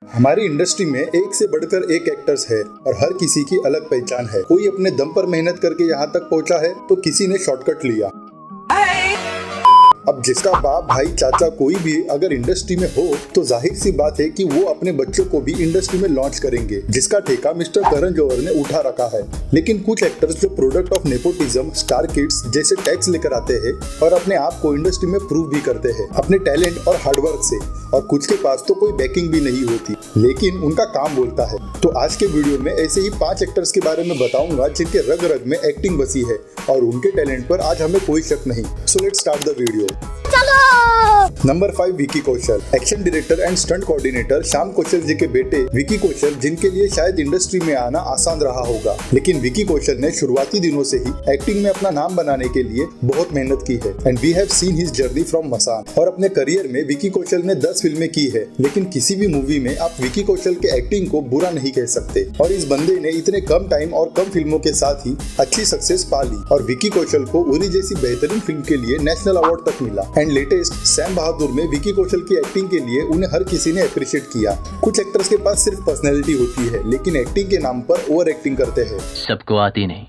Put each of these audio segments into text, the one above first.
हमारी इंडस्ट्री में एक से बढ़कर एक एक्टर्स है और हर किसी की अलग पहचान है। कोई अपने दम पर मेहनत करके यहाँ तक पहुँचा है तो किसी ने शॉर्टकट लिया। अब जिसका बाप भाई चाचा कोई भी अगर इंडस्ट्री में हो तो जाहिर सी बात है कि वो अपने बच्चों को भी इंडस्ट्री में लॉन्च करेंगे, जिसका ठेका मिस्टर करण जौहर ने उठा रखा है। लेकिन कुछ एक्टर्स जो product of nepotism, star kids जैसे टैक्स लेकर आते हैं और अपने आप को इंडस्ट्री में प्रूव भी करते हैं अपने टैलेंट और हार्डवर्क से, और कुछ के पास तो कोई बैकिंग भी नहीं होती लेकिन उनका काम बोलता है। तो आज के वीडियो में ऐसे ही 5 एक्टर्स के बारे में बताऊंगा जिनके रग रग में एक्टिंग बसी है और उनके टैलेंट पर आज हमें कोई शक नहीं। So let's start the video. Number 5, Vicky Kaushal. Action director and stunt coordinator Shyam Kaushal ji के बेटे विकी कौशल, जिनके लिए शायद इंडस्ट्री में आना आसान रहा होगा, लेकिन विकी कौशल ने शुरुआती दिनों से ही एक्टिंग में अपना नाम बनाने के लिए बहुत मेहनत की है and we have seen his journey from Masaan. और अपने करियर में विकी कौशल ने 10 फिल्में की है, लेकिन किसी भी मूवी में आप विकी कौशल के एक्टिंग को बुरा नहीं कह सकते। और इस बंदे ने इतने कम टाइम और कम फिल्मों के साथ ही अच्छी सक्सेस पा ली और विकी कौशल को उरी जैसी बेहतरीन फिल्म के लिए नेशनल अवार्ड तक मिला। एंड लेटेस्ट सैम बहादुर में विकी कौशल की एक्टिंग के लिए उन्हें हर किसी ने अप्रिशिएट किया। कुछ एक्टर्स के पास सिर्फ पर्सनैलिटी होती है लेकिन एक्टिंग के नाम पर ओवर एक्टिंग करते हैं। सबको आती नहीं,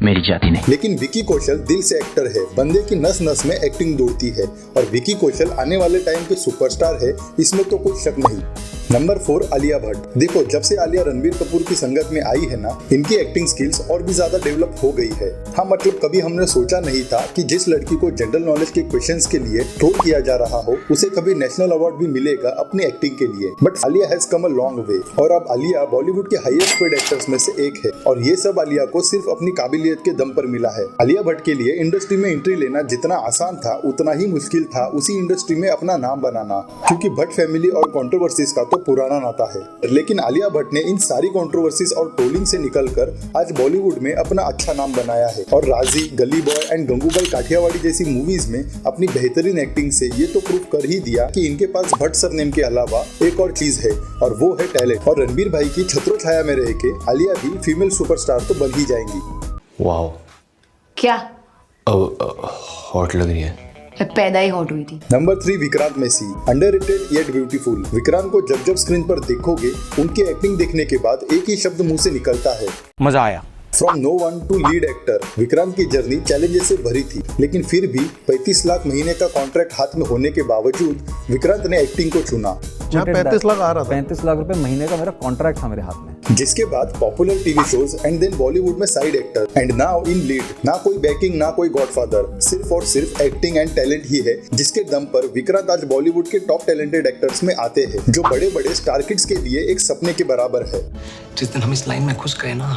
मेरी जाती नहीं। लेकिन विकी कौशल दिल से एक्टर है, बंदे की नस नस में एक्टिंग दौड़ती है और विकी कौशल आने वाले टाइम के सुपरस्टार है, इसमें तो कोई शक नहीं। नंबर 4, आलिया भट्ट। देखो, जब से आलिया रणबीर कपूर की संगत में आई है ना, इनकी एक्टिंग स्किल्स और भी ज्यादा डेवलप हो गई है। हाँ, मतलब कभी हमने सोचा नहीं था कि जिस लड़की को जनरल नॉलेज के क्वेश्चंस के लिए ट्रोल किया जा रहा हो उसे कभी नेशनल अवार्ड भी मिलेगा अपनी एक्टिंग के लिए। But Alia has come a long way और अब आलिया बॉलीवुड के हाईएस्ट पेड एक्टर्स में से एक है और ये सब आलिया को सिर्फ अपनी काबिलियत के दम पर मिला है। आलिया भट्ट के लिए इंडस्ट्री में एंट्री लेना जितना आसान था उतना ही मुश्किल था उसी इंडस्ट्री में अपना नाम बनाना, क्योंकि भट्ट फैमिली और कंट्रोवर्सीज का तो पुराना नाता है। लेकिन आलिया भट्ट ने इन सारी कंट्रोवर्सीज और ट्रोलिंग से निकलकर आज बॉलीवुड में अपना अच्छा नाम बनाया है और राजी, गली बॉय एंड गंगूबाई काठियावाड़ी जैसी मूवीज में अपनी बेहतरीन एक्टिंग से ये तो प्रूव कर ही दिया कि इनके पास भट्ट सरनेम के अलावा एक और चीज है और वो है टैलेंट। और रणबीर भाई की छत्रो छाया में रह के आलिया भी फीमेल सुपरस्टार तो बन ही जाएंगी। वाओ, क्या हॉट लग रही है। मैं पैदा ही हॉट हुई थी। Number 3, Vikrant Massey. Underrated yet beautiful. Vikrant को जब जब स्क्रीन पर देखोगे उनकी एक्टिंग देखने के बाद एक ही शब्द मुंह से निकलता है, मजा आया। From no one to lead actor. Vikrant की जर्नी चैलेंजेस से भरी थी, लेकिन फिर भी 35 लाख महीने का कॉन्ट्रैक्ट हाथ में होने के बावजूद विक्रांत ने एक्टिंग को चुना। जहाँ 35 लाख आ रहा था, 35 लाख रुपए महीने का मेरा कॉन्ट्रैक्ट था मेरे हाथ में। जिसके बाद popular TV shows and then Bollywood में side actor and now in lead. ना कोई बैकिंग, ना कोई गॉडफादर, सिर्फ और सिर्फ एक्टिंग एंड टैलेंट ही है, जिसके दम पर विक्रांत आज बॉलीवुड के टॉप टैलेंटेड एक्टर्स में आते हैं, जो बड़े बड़े स्टार किड्स के लिए एक सपने के बराबर है। जिस दिन हम इस लाइन में घुस गए ना,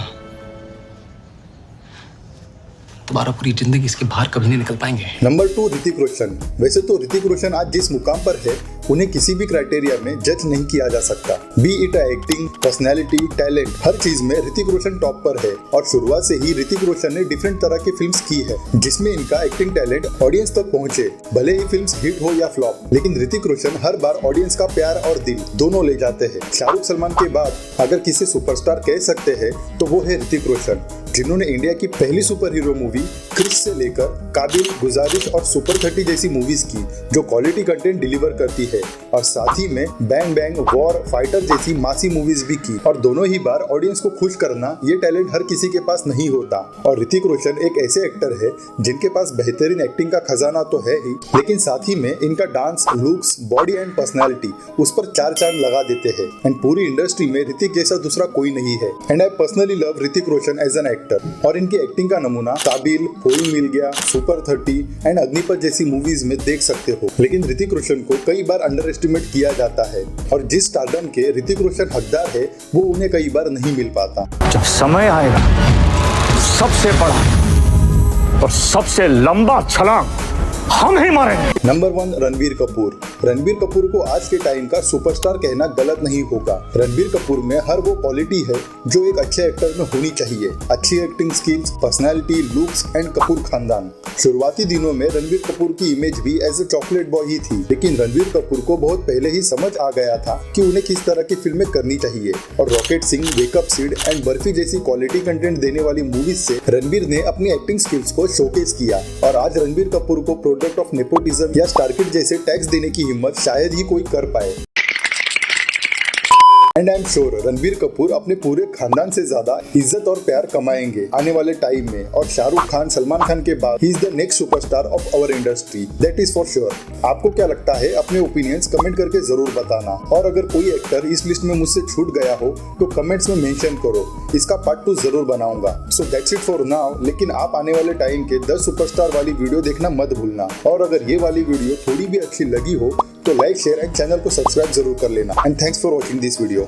दोबारा पूरी जिंदगी इसके बाहर कभी नहीं निकल पाएंगे। नंबर 2, ऋतिक रोशन। वैसे तो ऋतिक रोशन आज जिस मुकाम पर है उन्हें किसी भी क्राइटेरिया में जज नहीं किया जा सकता। Be it acting, personality, talent, हर चीज में ऋतिक रोशन टॉप पर है और शुरुआत से ही ऋतिक रोशन ने डिफरेंट तरह की फिल्म्स की है जिसमें इनका एक्टिंग टैलेंट ऑडियंस तक पहुंचे। भले ही फिल्म्स हिट हो या फ्लॉप, लेकिन ऋतिक रोशन हर बार ऑडियंस का प्यार और दिल दोनों ले जाते हैं। शाहरुख सलमान के बाद अगर किसी सुपरस्टार कह सकते हैं तो वो है ऋतिक रोशन, जिन्होंने इंडिया की पहली सुपर हीरो मूवी क्रिश से लेकर काबिल, गुजारिश और सुपर 30 जैसी मूवीज की जो क्वालिटी कंटेंट डिलीवर करती है, और साथ ही में बैंग बैंग, वॉर, फाइटर जैसी मासी मूवीज भी की, और दोनों ही बार ऑडियंस को खुश करना ये टैलेंट हर किसी के पास नहीं होता। और ऋतिक रोशन एक ऐसे एक्टर है जिनके पास बेहतरीन एक्टिंग का खजाना तो है ही, लेकिन साथ ही में इनका dance, looks, body and personality उस पर 4 चांद लगा देते हैं एंड पूरी इंडस्ट्री में ऋतिक जैसा दूसरा कोई नहीं है। And I personally love Hrithik Roshan as an actor और इनकी एक्टिंग का नमूना काबिल, कोई मिल गया, सुपर 30 एंड अग्निपथ जैसी मूवीज में देख सकते हो। लेकिन ऋतिक रोशन को कई बार अंडर एस्टिमेट किया जाता है और जिस स्टारडम के ऋतिक रोशन हकदार है वो उन्हें कई बार नहीं मिल पाता। जब समय आएगा सबसे बड़ा और सबसे लंबा छलांग हम ही मारेंगे। नंबर 1, रणबीर कपूर। रणबीर कपूर को आज के टाइम का सुपरस्टार कहना गलत नहीं होगा। रणबीर कपूर में हर वो क्वालिटी है जो एक अच्छे एक्टर में होनी चाहिए। अच्छी acting skills, personality, looks and Kapoor खानदान। शुरुआती दिनों में रणबीर कपूर की इमेज भी एज ए चॉकलेट बॉय ही थी, लेकिन रणबीर कपूर को बहुत पहले ही समझ आ गया था कि उन्हें किस तरह की फिल्में करनी चाहिए और rocket Singh, wake up seed and barfi जैसी क्वालिटी कंटेंट देने वाली मूवीज से रणबीर ने अपनी एक्टिंग स्किल्स को शोकेस किया और आज रणबीर कपूर को प्रोडक्ट ऑफ नेपोटिज्म या स्टारकिड जैसे टैग्स देने की हिम्मत शायद ही कोई कर पाए। And I am sure Ranbir Kapoor अपने पूरे खानदान से ज्यादा इज्जत और प्यार कमाएंगे आने वाले टाइम में, और शाहरुख खान सलमान खान के बाद he is the next superstar of our industry, that is for sure. आपको क्या लगता है? अपने ओपिनियंस कमेंट करके जरूर बताना, और अगर कोई एक्टर इस लिस्ट में मुझसे छूट गया हो तो कमेंट्स में मेंशन करो, इसका पार्ट 2 जरूर बनाऊंगा। So that's it for now, लेकिन आप आने वाले टाइम के 10 सुपरस्टार वाली वीडियो देखना मत भूलना, और अगर ये वाली वीडियो थोड़ी भी अच्छी लगी हो तो लाइक, शेयर एंड चैनल को सब्सक्राइब जरूर कर लेना। And thanks for watching this video.